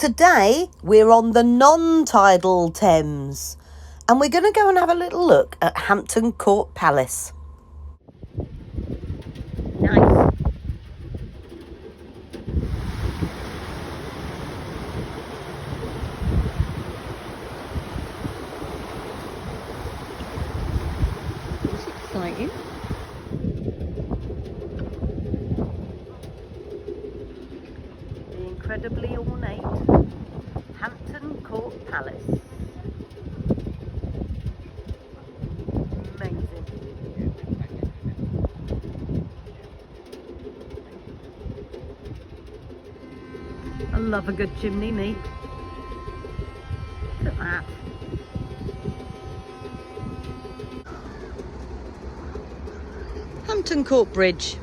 Today we're on the non-tidal Thames and we're going to go and have a little look at Hampton Court Palace. Nice. It's exciting. The incredibly ornate Hampton Court Palace. Amazing. I love a good chimney, me. Look at that. Hampton Court Bridge.